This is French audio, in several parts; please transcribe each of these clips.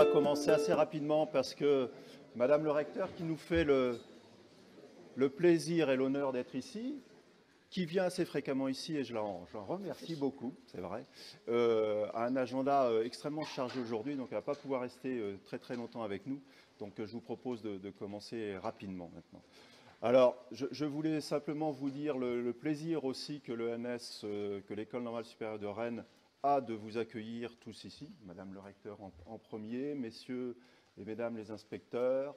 va commencer assez rapidement parce que Madame le recteur, qui nous fait le plaisir et l'honneur d'être ici, qui vient assez fréquemment ici, et je l'en remercie beaucoup, c'est vrai, a un agenda extrêmement chargé aujourd'hui, donc elle ne va pas pouvoir rester très longtemps avec nous. Donc je vous propose de commencer rapidement maintenant. Alors, je voulais simplement vous dire le plaisir aussi que l'ENS, que l'École normale supérieure de Rennes, a de vous accueillir tous ici, Madame le recteur en premier, messieurs et mesdames les inspecteurs,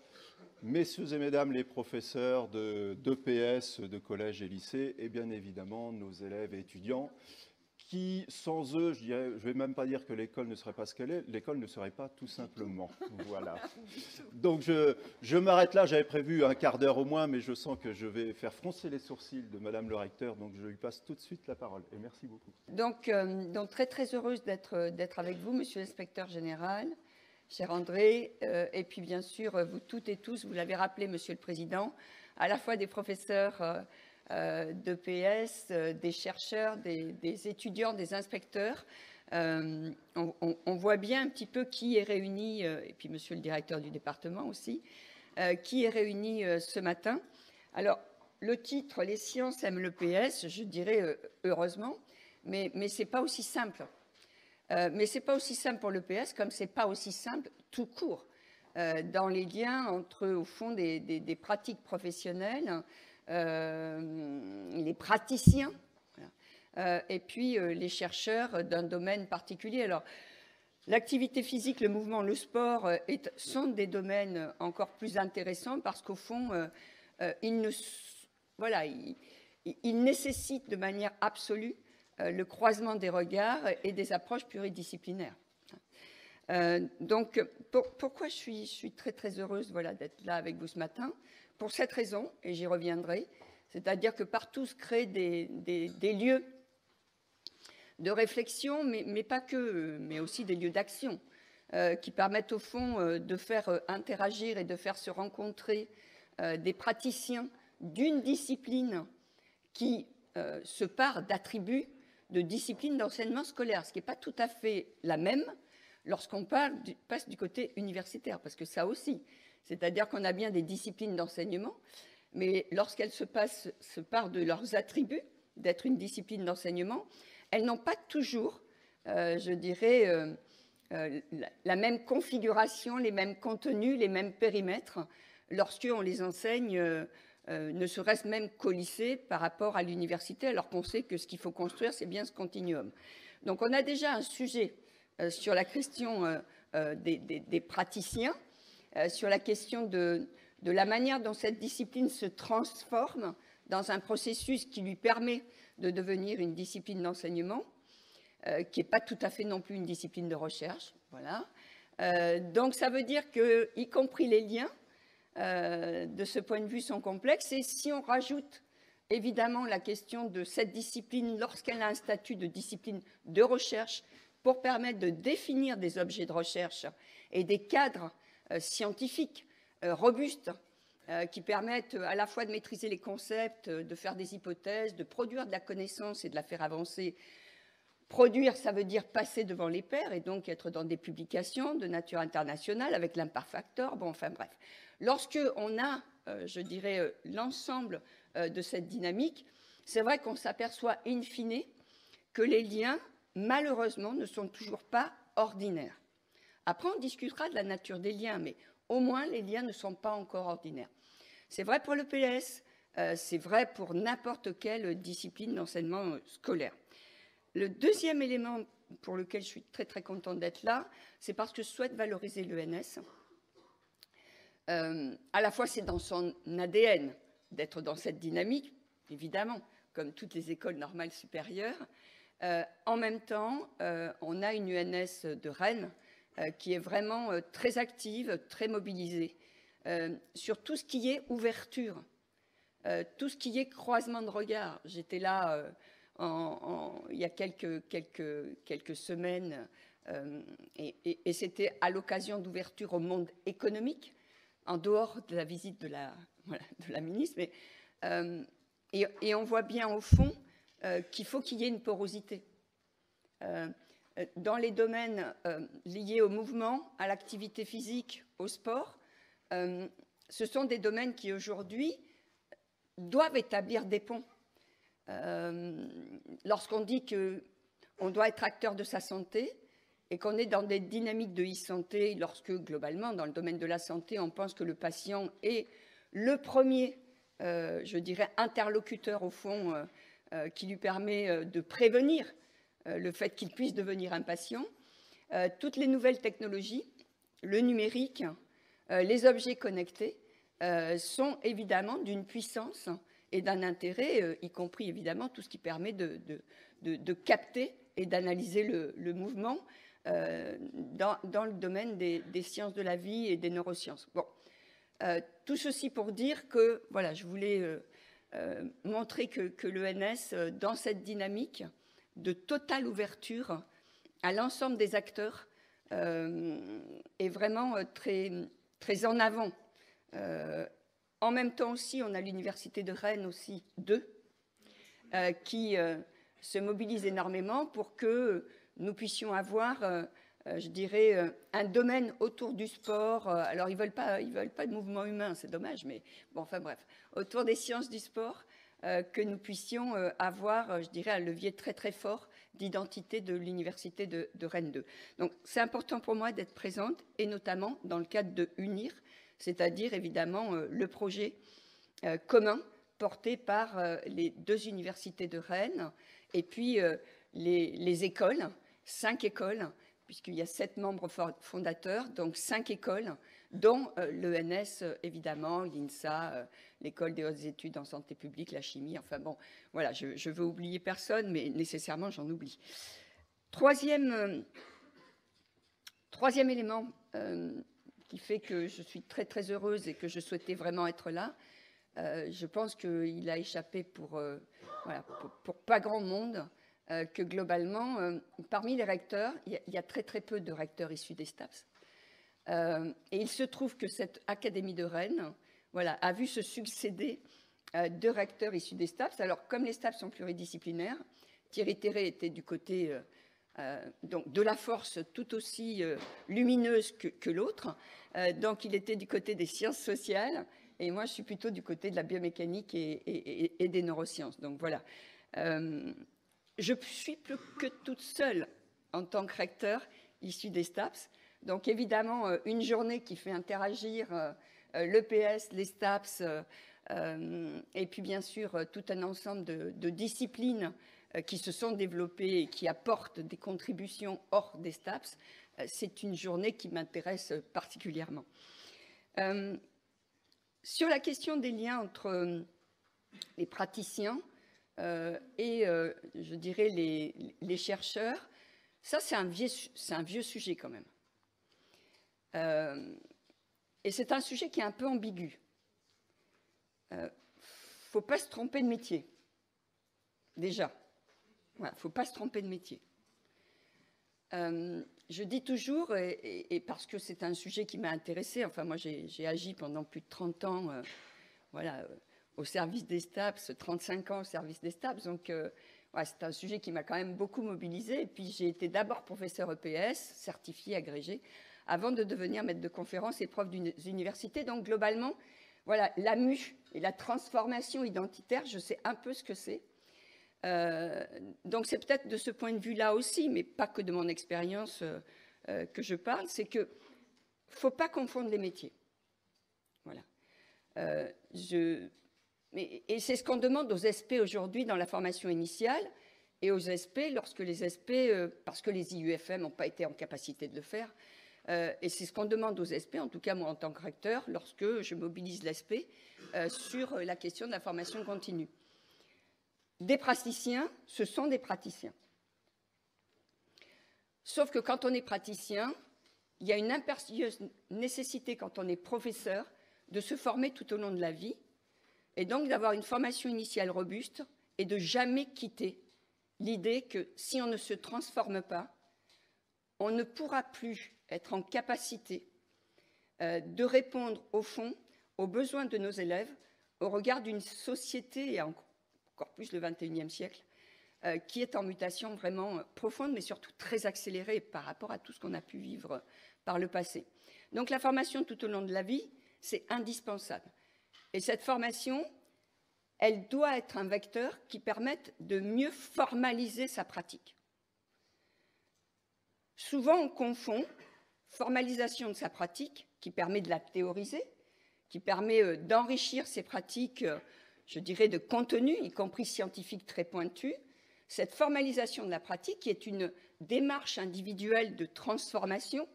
messieurs et mesdames les professeurs d'EPS, de collège et lycée, et bien évidemment nos élèves et étudiants, qui, sans eux, je ne vais même pas dire que l'école ne serait pas ce qu'elle est, l'école ne serait pas tout simplement. Voilà. Donc je m'arrête là, j'avais prévu un quart d'heure au moins, mais je sens que je vais faire froncer les sourcils de Madame le recteur, donc je lui passe tout de suite la parole. Et merci beaucoup. Donc très heureuse d'être avec vous, Monsieur l'inspecteur général, cher André, et puis bien sûr, vous toutes et tous, vous l'avez rappelé, Monsieur le Président, à la fois des professeurs d'EPS, des chercheurs, des étudiants, des inspecteurs. On voit bien un petit peu qui est réuni, et puis Monsieur le directeur du département aussi, qui est réuni ce matin. Alors, le titre « Les sciences aiment l'EPS », je dirais heureusement, mais ce n'est pas aussi simple. Mais ce n'est pas aussi simple pour l'EPS comme ce n'est pas aussi simple tout court dans les liens entre, au fond, des pratiques professionnelles, les praticiens, voilà, et puis les chercheurs d'un domaine particulier. Alors, l'activité physique, le mouvement, le sport sont des domaines encore plus intéressants parce qu'au fond, ils nécessitent de manière absolue le croisement des regards et des approches pluridisciplinaires. Donc, pourquoi je suis très heureuse voilà, d'être là avec vous ce matin? Pour cette raison, et j'y reviendrai, c'est-à-dire que partout se créent des lieux de réflexion, mais pas que, mais aussi des lieux d'action qui permettent au fond de faire interagir et de faire se rencontrer des praticiens d'une discipline qui se part d'attributs de discipline d'enseignement scolaire, ce qui n'est pas tout à fait la même lorsqu'on passe du côté universitaire, parce que ça aussi, c'est-à-dire qu'on a bien des disciplines d'enseignement, mais lorsqu'elles se partent de leurs attributs d'être une discipline d'enseignement, elles n'ont pas toujours, je dirais, la même configuration, les mêmes contenus, les mêmes périmètres, lorsqu'on les enseigne ne serait-ce même qu'au lycée par rapport à l'université, alors qu'on sait que ce qu'il faut construire, c'est bien ce continuum. Donc on a déjà un sujet sur la question des praticiens, sur la question de la manière dont cette discipline se transforme dans un processus qui lui permet de devenir une discipline d'enseignement, qui n'est pas tout à fait non plus une discipline de recherche. Voilà. Donc ça veut dire que, y compris les liens, de ce point de vue sont complexes. Et si on rajoute évidemment la question de cette discipline lorsqu'elle a un statut de discipline de recherche pour permettre de définir des objets de recherche et des cadres scientifiques robustes qui permettent à la fois de maîtriser les concepts, de faire des hypothèses, de produire de la connaissance et de la faire avancer. Produire, ça veut dire passer devant les pairs et donc être dans des publications de nature internationale avec l'impact factor, bon, enfin bref. Lorsqu'on a, je dirais, l'ensemble de cette dynamique, c'est vrai qu'on s'aperçoit in fine que les liens, malheureusement, ne sont toujours pas ordinaires. Après, on discutera de la nature des liens, mais au moins, les liens ne sont pas encore ordinaires. C'est vrai pour l'EPS, c'est vrai pour n'importe quelle discipline d'enseignement scolaire. Le deuxième élément pour lequel je suis très contente d'être là, c'est parce que je souhaite valoriser l'ENS. À la fois, c'est dans son ADN d'être dans cette dynamique, évidemment, comme toutes les écoles normales supérieures. En même temps, on a une UNS de Rennes qui est vraiment très active, très mobilisée sur tout ce qui est ouverture, tout ce qui est croisement de regard. J'étais là il y a quelques semaines et c'était à l'occasion d'ouverture au monde économique, en dehors de la visite de la ministre. Mais, et on voit bien au fond qu'il faut qu'il y ait une porosité. dans les domaines liés au mouvement, à l'activité physique, au sport, ce sont des domaines qui aujourd'hui doivent établir des ponts. Lorsqu'on dit qu'on doit être acteur de sa santé et qu'on est dans des dynamiques de e-santé, lorsque globalement, dans le domaine de la santé, on pense que le patient est le premier, je dirais, interlocuteur au fond, qui lui permet de prévenir le fait qu'il puisse devenir un patient, toutes les nouvelles technologies, le numérique, les objets connectés sont évidemment d'une puissance et d'un intérêt, y compris évidemment tout ce qui permet de capter et d'analyser le mouvement dans le domaine des sciences de la vie et des neurosciences. Bon, tout ceci pour dire que, voilà, je voulais montrer que l'ENS, dans cette dynamique de totale ouverture à l'ensemble des acteurs, est vraiment très, très en avant. En même temps aussi, on a l'Université de Rennes aussi, qui se mobilise énormément pour que nous puissions avoir, je dirais, un domaine autour du sport. Alors, ils veulent pas de mouvement humain, c'est dommage, mais bon, enfin bref, autour des sciences du sport, que nous puissions avoir, je dirais, un levier très très fort d'identité de l'Université de Rennes 2. Donc, c'est important pour moi d'être présente, et notamment dans le cadre de UNIR, c'est-à-dire évidemment le projet commun porté par les 2 universités de Rennes, et puis les écoles, 5 écoles, puisqu'il y a 7 membres fondateurs, donc 5 écoles, dont l'ENS, évidemment, l'INSA, l'École des hautes études en santé publique, la chimie, enfin bon, voilà, je veux oublier personne, mais nécessairement j'en oublie. Troisième élément qui fait que je suis très très heureuse et que je souhaitais vraiment être là, je pense qu'il a échappé pour pas grand monde, que globalement, parmi les recteurs, il y a très très peu de recteurs issus des STAPS. Et il se trouve que cette Académie de Rennes, voilà, a vu se succéder 2 recteurs issus des STAPS. Alors, comme les STAPS sont pluridisciplinaires, Thierry Terré était du côté donc de la force tout aussi lumineuse que l'autre. Donc, il était du côté des sciences sociales, et moi, je suis plutôt du côté de la biomécanique et des neurosciences. Donc, voilà. Je suis plus que toute seule en tant que recteur issue des STAPS. Donc, évidemment, une journée qui fait interagir l'EPS, les STAPS, et puis, bien sûr, tout un ensemble de disciplines qui se sont développées et qui apportent des contributions hors des STAPS, c'est une journée qui m'intéresse particulièrement. Sur la question des liens entre les praticiens et, je dirais, les chercheurs, ça, c'est un vieux sujet quand même. Et c'est un sujet qui est un peu ambigu. Il ne faut pas se tromper de métier, déjà. Il ne faut pas se tromper de métier. Je dis toujours, et parce que c'est un sujet qui m'a intéressée, enfin moi j'ai agi pendant plus de 30 ans voilà, au service des STAPS, 35 ans au service des STAPS, donc ouais, c'est un sujet qui m'a quand même beaucoup mobilisée. Et puis j'ai été d'abord professeur EPS, certifié, agrégé, avant de devenir maître de conférence et prof d'université. Donc globalement, voilà, la mue et la transformation identitaire, je sais un peu ce que c'est. Donc c'est peut-être de ce point de vue-là aussi, mais pas que de mon expérience que je parle, c'est qu'il ne faut pas confondre les métiers. Voilà. Et c'est ce qu'on demande aux SP aujourd'hui dans la formation initiale, et aux SP lorsque les SP, parce que les IUFM n'ont pas été en capacité de le faire, et c'est ce qu'on demande aux SP, en tout cas moi en tant que recteur, lorsque je mobilise l'SP sur la question de la formation continue. Des praticiens, ce sont des praticiens. Sauf que quand on est praticien, il y a une impérieuse nécessité, quand on est professeur, de se former tout au long de la vie, et donc d'avoir une formation initiale robuste et de jamais quitter l'idée que si on ne se transforme pas, on ne pourra plus être en capacité de répondre au fond aux besoins de nos élèves au regard d'une société, et encore plus le XXIe siècle, qui est en mutation vraiment profonde, mais surtout très accélérée par rapport à tout ce qu'on a pu vivre par le passé. Donc la formation tout au long de la vie, c'est indispensable. Et cette formation, elle doit être un vecteur qui permette de mieux formaliser sa pratique. Souvent, on confond formalisation de sa pratique, qui permet de la théoriser, qui permet d'enrichir ses pratiques, je dirais, de contenu, y compris scientifique très pointu. Cette formalisation de la pratique, qui est une démarche individuelle de transformation,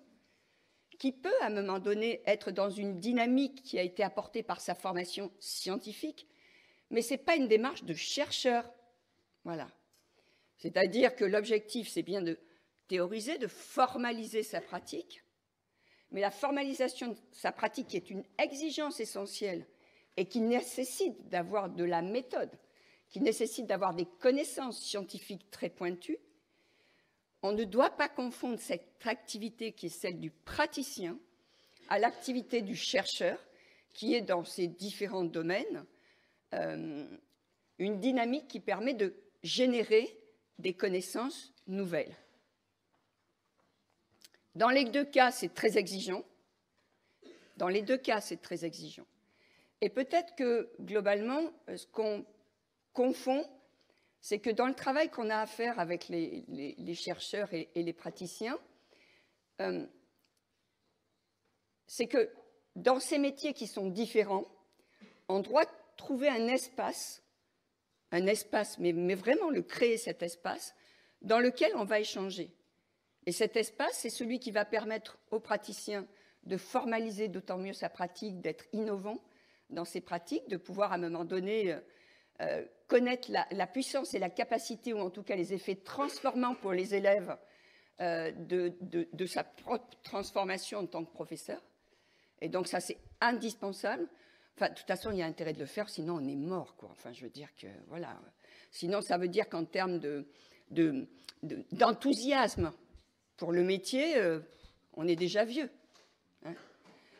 qui peut, à un moment donné, être dans une dynamique qui a été apportée par sa formation scientifique, mais ce n'est pas une démarche de chercheur. Voilà. C'est-à-dire que l'objectif, c'est bien de théoriser, de formaliser sa pratique, mais la formalisation de sa pratique, qui est une exigence essentielle et qui nécessite d'avoir de la méthode, qui nécessite d'avoir des connaissances scientifiques très pointues, on ne doit pas confondre cette activité qui est celle du praticien à l'activité du chercheur, qui est dans ces différents domaines une dynamique qui permet de générer des connaissances nouvelles. Dans les deux cas, c'est très exigeant. Dans les deux cas, c'est très exigeant. Et peut-être que, globalement, ce qu'on confond, c'est que dans le travail qu'on a à faire avec les chercheurs et les praticiens, c'est que dans ces métiers qui sont différents, on doit trouver un espace, mais vraiment le créer, cet espace, dans lequel on va échanger. Et cet espace, c'est celui qui va permettre aux praticiens de formaliser d'autant mieux sa pratique, d'être innovant dans ses pratiques, de pouvoir à un moment donné connaître la puissance et la capacité, ou en tout cas les effets transformants pour les élèves de sa propre transformation en tant que professeur. Et donc ça, c'est indispensable. Enfin, de toute façon, il y a intérêt de le faire, sinon on est mort, quoi. Enfin, je veux dire que, voilà. Sinon, ça veut dire qu'en termes d'enthousiasme pour le métier, on est déjà vieux. Hein.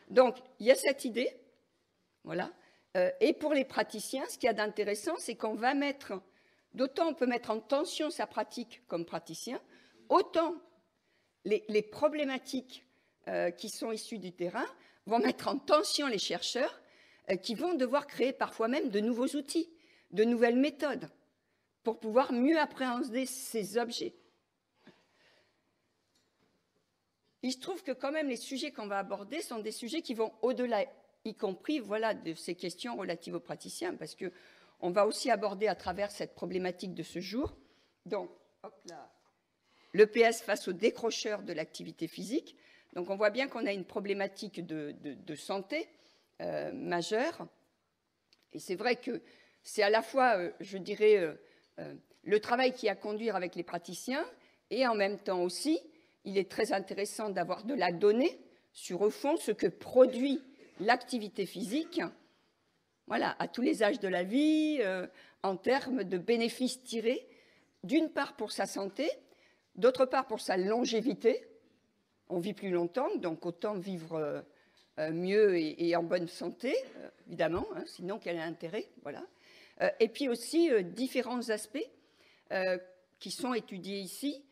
Donc, il y a cette idée, voilà. Et pour les praticiens, ce qu'il y a d'intéressant, c'est qu'on va mettre, d'autant on peut mettre en tension sa pratique comme praticien, autant les problématiques qui sont issues du terrain vont mettre en tension les chercheurs qui vont devoir créer parfois même de nouveaux outils, de nouvelles méthodes pour pouvoir mieux appréhender ces objets. Il se trouve que quand même les sujets qu'on va aborder sont des sujets qui vont au-delà, y compris voilà, de ces questions relatives aux praticiens, parce qu'on va aussi aborder à travers cette problématique de ce jour, donc l'EPS face aux décrocheurs de l'activité physique. Donc on voit bien qu'on a une problématique de santé majeure, et c'est vrai que c'est à la fois, je dirais, le travail qui a à conduire avec les praticiens, et en même temps aussi, il est très intéressant d'avoir de la donnée sur, au fond, ce que produit l'activité physique, voilà, à tous les âges de la vie, en termes de bénéfices tirés, d'une part pour sa santé, d'autre part pour sa longévité. On vit plus longtemps, donc autant vivre mieux et en bonne santé, évidemment, hein, sinon quel est l'intérêt, voilà. Et puis aussi différents aspects qui sont étudiés ici,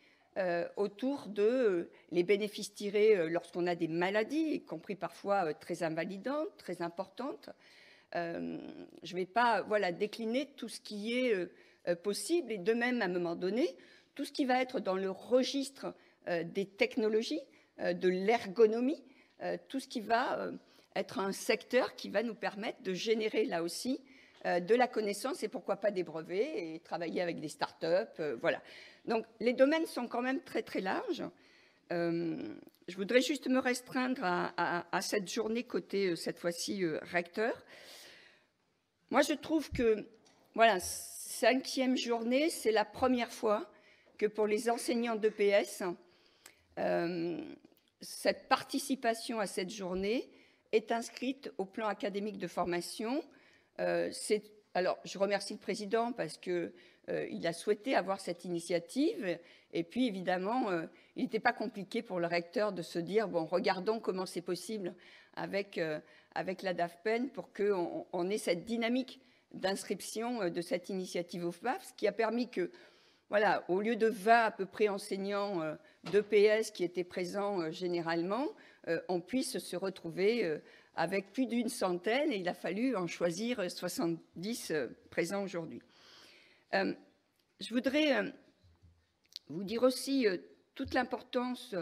autour de les bénéfices tirés lorsqu'on a des maladies, y compris parfois très invalidantes, très importantes. Je ne vais pas voilà, décliner tout ce qui est possible, et de même, à un moment donné, tout ce qui va être dans le registre des technologies, de l'ergonomie, tout ce qui va être un secteur qui va nous permettre de générer là aussi de la connaissance, et pourquoi pas des brevets, et travailler avec des start-up, voilà. Donc, les domaines sont quand même très, très larges. Je voudrais juste me restreindre à cette journée côté, cette fois-ci, recteur. Moi, je trouve que, voilà, 5e journée, c'est la première fois que pour les enseignants d'EPS, cette participation à cette journée est inscrite au plan académique de formation. Alors, je remercie le président parce que il a souhaité avoir cette initiative, et puis évidemment, il n'était pas compliqué pour le recteur de se dire, bon, regardons comment c'est possible avec la DAFPEN pour qu'on ait cette dynamique d'inscription de cette initiative au FAF, ce qui a permis que voilà, au lieu de 20 à peu près enseignants d'EPS qui étaient présents généralement, on puisse se retrouver avec plus d'une centaine, et il a fallu en choisir 70 présents aujourd'hui. Je voudrais vous dire aussi toute l'importance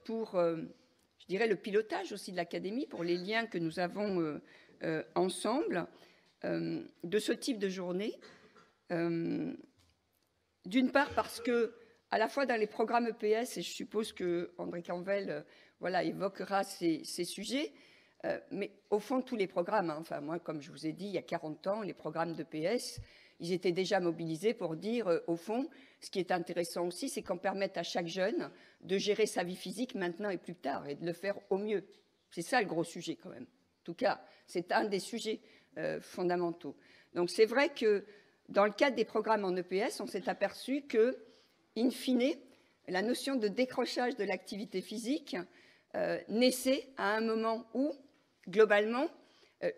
pour, je dirais, le pilotage aussi de l'académie, pour les liens que nous avons ensemble, de ce type de journée. D'une part parce que, à la fois dans les programmes EPS, et je suppose que André Canvel voilà, évoquera ces sujets, mais au fond, tous les programmes, hein, enfin moi, comme je vous ai dit, il y a 40 ans, les programmes d'EPS, ils étaient déjà mobilisés pour dire, au fond, ce qui est intéressant aussi, c'est qu'on permette à chaque jeune de gérer sa vie physique maintenant et plus tard, et de le faire au mieux. C'est ça le gros sujet quand même. En tout cas, c'est un des sujets fondamentaux. Donc c'est vrai que dans le cadre des programmes en EPS, on s'est aperçu que, in fine, la notion de décrochage de l'activité physique naissait à un moment où, globalement,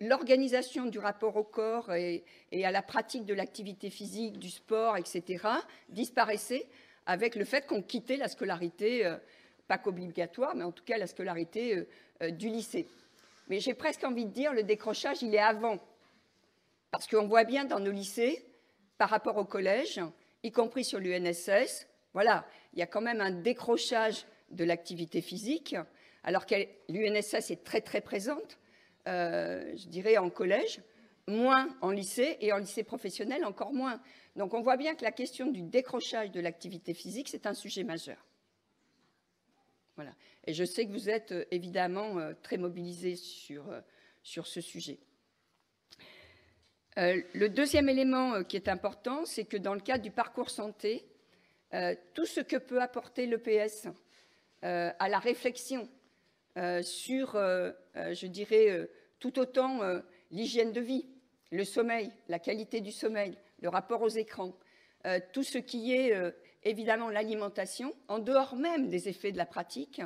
l'organisation du rapport au corps et à la pratique de l'activité physique, du sport, etc., disparaissait avec le fait qu'on quittait la scolarité, pas qu'obligatoire, mais en tout cas la scolarité du lycée. Mais j'ai presque envie de dire, le décrochage, il est avant. Parce qu'on voit bien dans nos lycées, par rapport au collège, y compris sur l'UNSS, voilà, il y a quand même un décrochage de l'activité physique, alors que l'UNSS est très très présente, je dirais en collège, moins en lycée, et en lycée professionnel encore moins. Donc on voit bien que la question du décrochage de l'activité physique, c'est un sujet majeur. Voilà. Et je sais que vous êtes évidemment très mobilisés sur ce sujet. Le deuxième élément qui est important, c'est que dans le cadre du parcours santé, tout ce que peut apporter l'EPS à la réflexion sur, je dirais, tout autant l'hygiène de vie, le sommeil, la qualité du sommeil, le rapport aux écrans, tout ce qui est évidemment l'alimentation, en dehors même des effets de la pratique,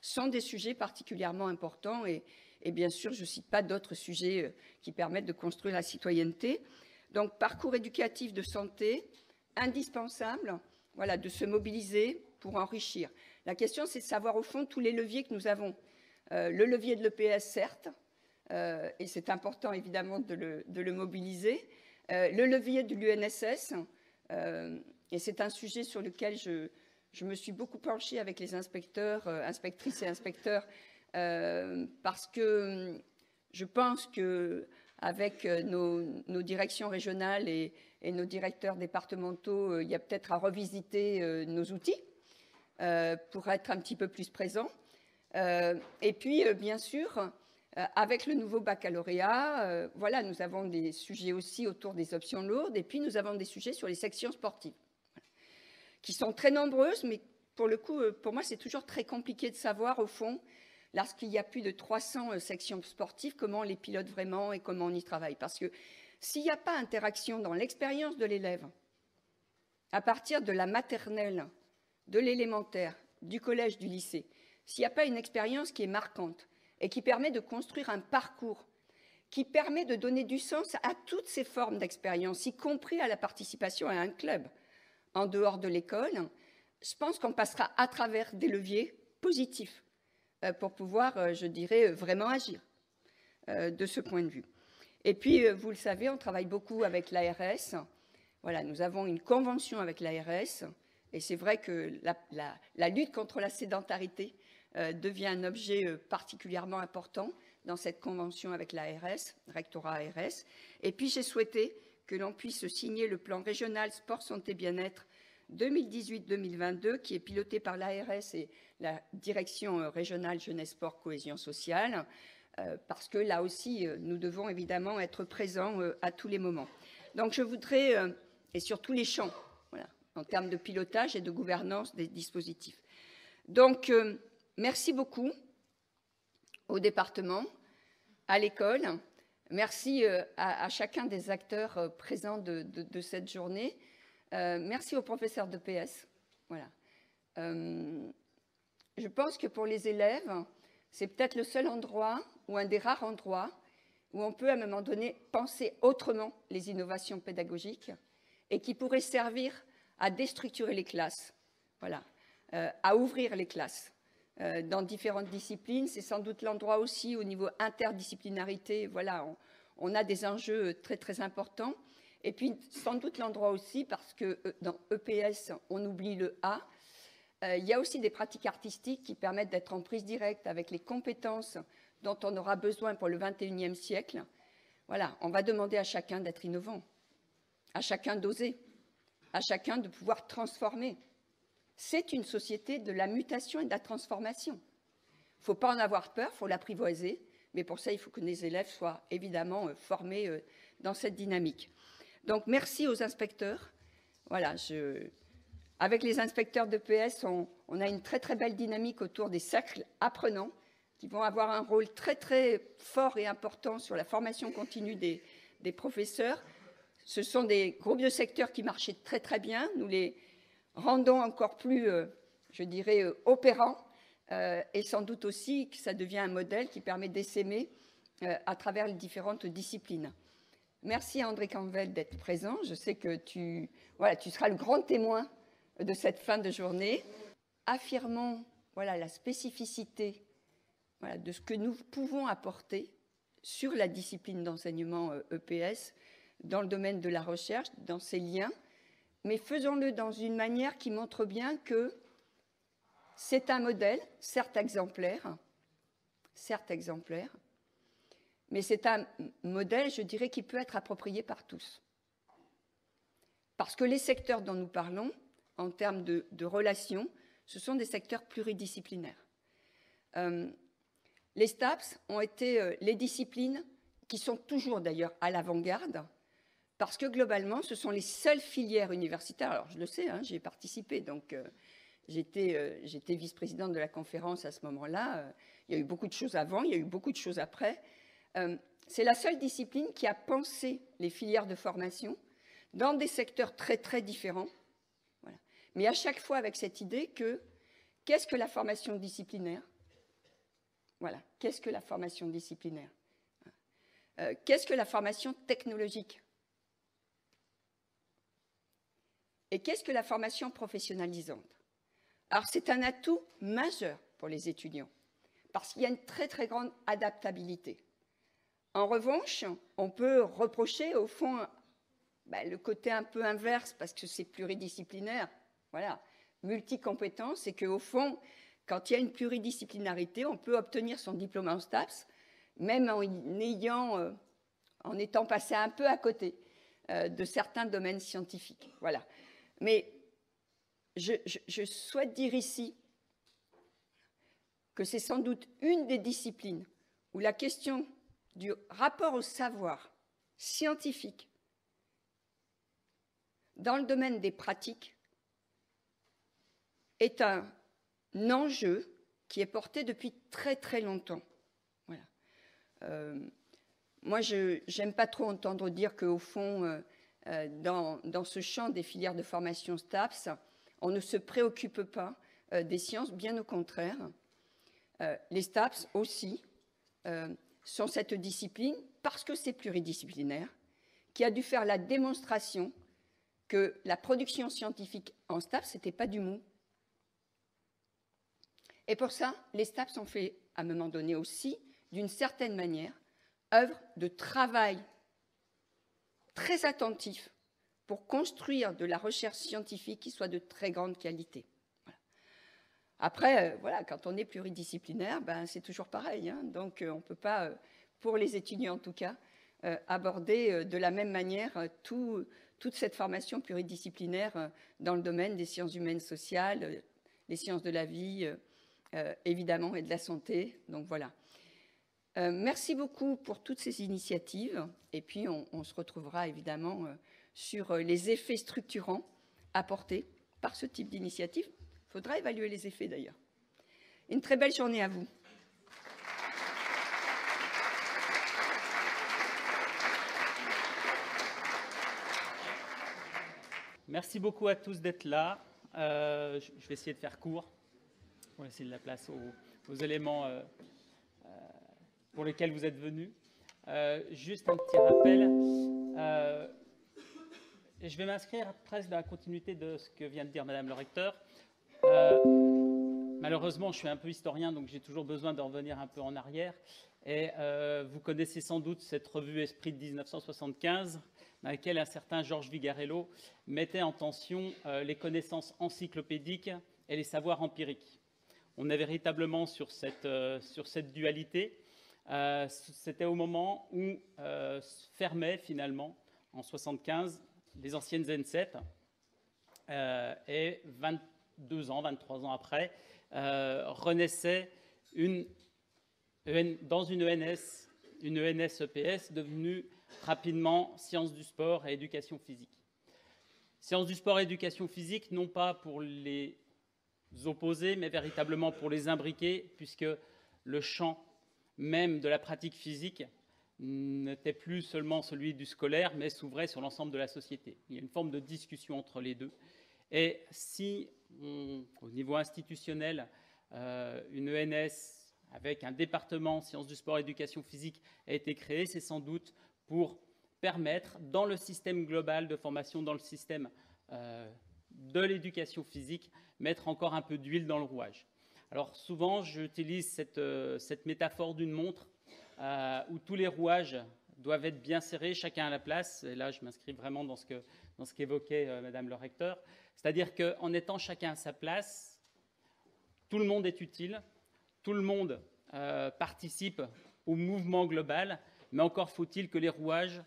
sont des sujets particulièrement importants et bien sûr, je ne cite pas d'autres sujets qui permettent de construire la citoyenneté. Donc, parcours éducatif de santé, indispensable, voilà, de se mobiliser pour enrichir. La question, c'est de savoir au fond tous les leviers que nous avons. Le levier de l'EPS, certes, et c'est important évidemment de le mobiliser. Le levier de l'UNSS, et c'est un sujet sur lequel je me suis beaucoup penchée avec les inspecteurs, inspectrices et inspecteurs, parce que je pense qu'avec nos directions régionales et nos directeurs départementaux, il y a peut-être à revisiter nos outils pour être un petit peu plus présents. Et puis, bien sûr, avec le nouveau baccalauréat, voilà, nous avons des sujets aussi autour des options lourdes, et puis nous avons des sujets sur les sections sportives, qui sont très nombreuses, mais pour le coup, pour moi, c'est toujours très compliqué de savoir, au fond, lorsqu'il y a plus de 300 sections sportives, comment on les pilote vraiment et comment on y travaille. Parce que s'il n'y a pas interaction dans l'expérience de l'élève, à partir de la maternelle, de l'élémentaire, du collège, du lycée, s'il n'y a pas une expérience qui est marquante et qui permet de construire un parcours, qui permet de donner du sens à toutes ces formes d'expérience, y compris à la participation à un club en dehors de l'école, je pense qu'on passera à travers des leviers positifs pour pouvoir, je dirais, vraiment agir de ce point de vue. Et puis, vous le savez, on travaille beaucoup avec l'ARS. Voilà, nous avons une convention avec l'ARS, et c'est vrai que la lutte contre la sédentarité devient un objet particulièrement important dans cette convention avec l'ARS, rectorat ARS. Et puis, j'ai souhaité que l'on puisse signer le plan régional sport, santé, bien-être 2018-2022, qui est piloté par l'ARS et la direction régionale jeunesse, sport, cohésion sociale, parce que là aussi, nous devons évidemment être présents à tous les moments. Donc, je voudrais, et sur tous les champs, voilà, en termes de pilotage et de gouvernance des dispositifs. Donc, merci beaucoup au département, à l'école. Merci à chacun des acteurs présents de cette journée. Merci aux professeurs d'EPS. Voilà. Je pense que pour les élèves, c'est peut-être le seul endroit ou un des rares endroits où on peut à un moment donné penser autrement les innovations pédagogiques et qui pourraient servir à déstructurer les classes, voilà, à ouvrir les classes dans différentes disciplines. C'est sans doute l'endroit aussi au niveau interdisciplinarité, voilà, on a des enjeux très très importants. Et puis sans doute l'endroit aussi, parce que dans EPS, on oublie le A, il y a aussi des pratiques artistiques qui permettent d'être en prise directe avec les compétences dont on aura besoin pour le XXIe siècle. Voilà, on va demander à chacun d'être innovant, à chacun d'oser, à chacun de pouvoir transformer. C'est une société de la mutation et de la transformation. Il ne faut pas en avoir peur, il faut l'apprivoiser, mais pour ça, il faut que les élèves soient évidemment formés dans cette dynamique. Donc, merci aux inspecteurs. Voilà, avec les inspecteurs d'EPS, on a une très, très belle dynamique autour des cercles apprenants qui vont avoir un rôle très, très fort et important sur la formation continue des professeurs. Ce sont des groupes de secteurs qui marchaient très, très bien. Nous les rendons encore plus, je dirais, opérants et sans doute aussi que ça devient un modèle qui permet d'essaimer à travers les différentes disciplines. Merci à André Campbell d'être présent. Je sais que tu seras le grand témoin de cette fin de journée. Affirmons la spécificité de ce que nous pouvons apporter sur la discipline d'enseignement EPS dans le domaine de la recherche, dans ces liens, mais faisons-le dans une manière qui montre bien que c'est un modèle, certes exemplaire, mais c'est un modèle, je dirais, qui peut être approprié par tous. Parce que les secteurs dont nous parlons, en termes de relations, ce sont des secteurs pluridisciplinaires. Les STAPS ont été les disciplines qui sont toujours d'ailleurs à l'avant-garde, parce que globalement, ce sont les seules filières universitaires. Alors, je le sais, j'y ai participé, donc j'étais vice-présidente de la conférence à ce moment-là. Il y a eu beaucoup de choses avant, il y a eu beaucoup de choses après. C'est la seule discipline qui a pensé les filières de formation dans des secteurs très, très différents. Voilà. Mais à chaque fois avec cette idée que qu'est-ce que la formation disciplinaire? Voilà, qu'est-ce que la formation disciplinaire? Qu'est-ce que la formation technologique? Et qu'est-ce que la formation professionnalisante? Alors, c'est un atout majeur pour les étudiants, parce qu'il y a une très, très grande adaptabilité. En revanche, on peut reprocher, au fond, le côté un peu inverse, parce que c'est pluridisciplinaire, voilà, multicompétence, et qu'au fond, quand il y a une pluridisciplinarité, on peut obtenir son diplôme en STAPS, même en étant passé un peu à côté de certains domaines scientifiques. Voilà. Mais je souhaite dire ici que c'est sans doute une des disciplines où la question du rapport au savoir scientifique dans le domaine des pratiques est un enjeu qui est porté depuis très très longtemps. Voilà. Moi, je n'aime pas trop entendre dire qu'au fond, dans ce champ des filières de formation STAPS, on ne se préoccupe pas des sciences, bien au contraire. Les STAPS aussi sont cette discipline, parce que c'est pluridisciplinaire, qui a dû faire la démonstration que la production scientifique en STAPS, ce n'était pas du mou. Et pour ça, les STAPS ont fait, à un moment donné aussi, d'une certaine manière, œuvre de travail très attentif pour construire de la recherche scientifique qui soit de très grande qualité. Voilà. Après, quand on est pluridisciplinaire, c'est toujours pareil. Donc, on ne peut pas, pour les étudiants en tout cas, aborder de la même manière toute cette formation pluridisciplinaire dans le domaine des sciences humaines sociales, les sciences de la vie, évidemment, et de la santé. Donc, voilà. Merci beaucoup pour toutes ces initiatives. Et puis, on se retrouvera évidemment sur les effets structurants apportés par ce type d'initiative. Il faudra évaluer les effets d'ailleurs. Une très belle journée à vous. Merci beaucoup à tous d'être là. Je vais essayer de faire court pour laisser de la place aux éléments pour lesquels vous êtes venus. Juste un petit rappel. je vais m'inscrire presque dans la continuité de ce que vient de dire Madame le recteur. Malheureusement, je suis un peu historien, donc j'ai toujours besoin de revenir un peu en arrière. Et vous connaissez sans doute cette revue Esprit de 1975, dans laquelle un certain Georges Vigarello mettait en tension les connaissances encyclopédiques et les savoirs empiriques. On est véritablement sur cette dualité. C'était au moment où fermaient finalement, en 1975, les anciennes ENSEP, et 22 ans, 23 ans après, renaissait dans une ENS-EPS devenue rapidement sciences du sport et éducation physique. Sciences du sport et éducation physique, non pas pour les opposer, mais véritablement pour les imbriquer, puisque le champ même de la pratique physique n'était plus seulement celui du scolaire, mais s'ouvrait sur l'ensemble de la société. Il y a une forme de discussion entre les deux. Et si, au niveau institutionnel, une ENS avec un département sciences du sport et éducation physique a été créé, c'est sans doute pour permettre, dans le système global de formation, dans le système de l'éducation physique, mettre encore un peu d'huile dans le rouage. Alors souvent, j'utilise cette métaphore d'une montre où tous les rouages doivent être bien serrés, chacun à la place. Et là, je m'inscris vraiment dans ce qu'évoquait Madame le recteur. C'est-à-dire qu'en étant chacun à sa place, tout le monde est utile, tout le monde participe au mouvement global, mais encore faut-il que les rouages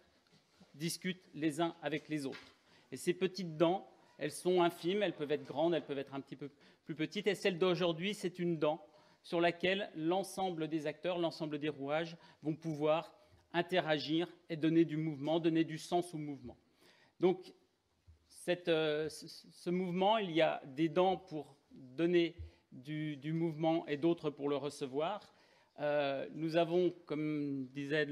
discutent les uns avec les autres. Et ces petites dents, elles sont infimes, elles peuvent être grandes, elles peuvent être un petit peu plus petites. Et celle d'aujourd'hui, c'est une dent sur laquelle l'ensemble des acteurs, l'ensemble des rouages vont pouvoir interagir et donner du mouvement, donner du sens au mouvement. Donc, ce mouvement, il y a des dents pour donner du mouvement et d'autres pour le recevoir. Nous avons, comme disait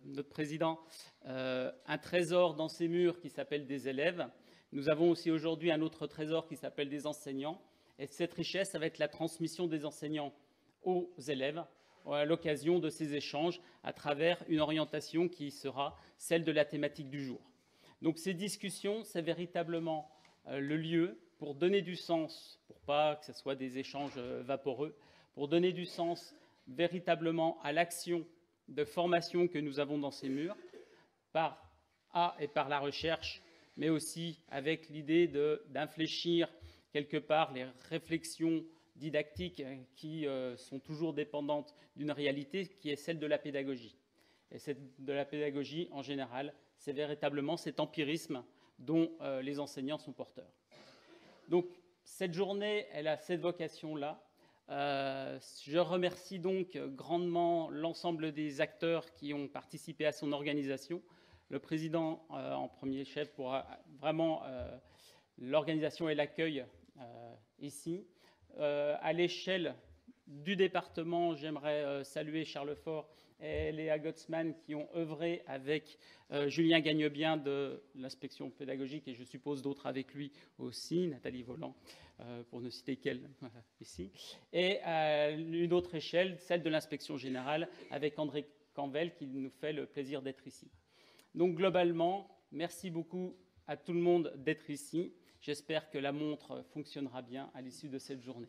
notre président, un trésor dans ces murs qui s'appelle des élèves. Nous avons aussi aujourd'hui un autre trésor qui s'appelle des enseignants. Et cette richesse, ça va être la transmission des enseignants aux élèves à l'occasion de ces échanges à travers une orientation qui sera celle de la thématique du jour. Donc ces discussions, c'est véritablement le lieu pour donner du sens, pour pas que ce soit des échanges vaporeux, pour donner du sens véritablement à l'action de formation que nous avons dans ces murs, par la recherche, mais aussi avec l'idée d'infléchir quelque part les réflexions didactiques qui sont toujours dépendantes d'une réalité qui est celle de la pédagogie. Et de la pédagogie, en général, c'est véritablement cet empirisme dont les enseignants sont porteurs. Donc, cette journée, elle a cette vocation-là. Je remercie donc grandement l'ensemble des acteurs qui ont participé à son organisation. Le président, en premier chef, pour vraiment l'organisation et l'accueil ici. À l'échelle du département, j'aimerais saluer Charles Faure et Léa Gottsman qui ont œuvré avec Julien Gagnebien de l'inspection pédagogique et je suppose d'autres avec lui aussi, Nathalie Volant, pour ne citer qu'elle ici. Et à une autre échelle, celle de l'inspection générale avec André Canvel qui nous fait le plaisir d'être ici. Donc globalement, merci beaucoup à tout le monde d'être ici. J'espère que la montre fonctionnera bien à l'issue de cette journée.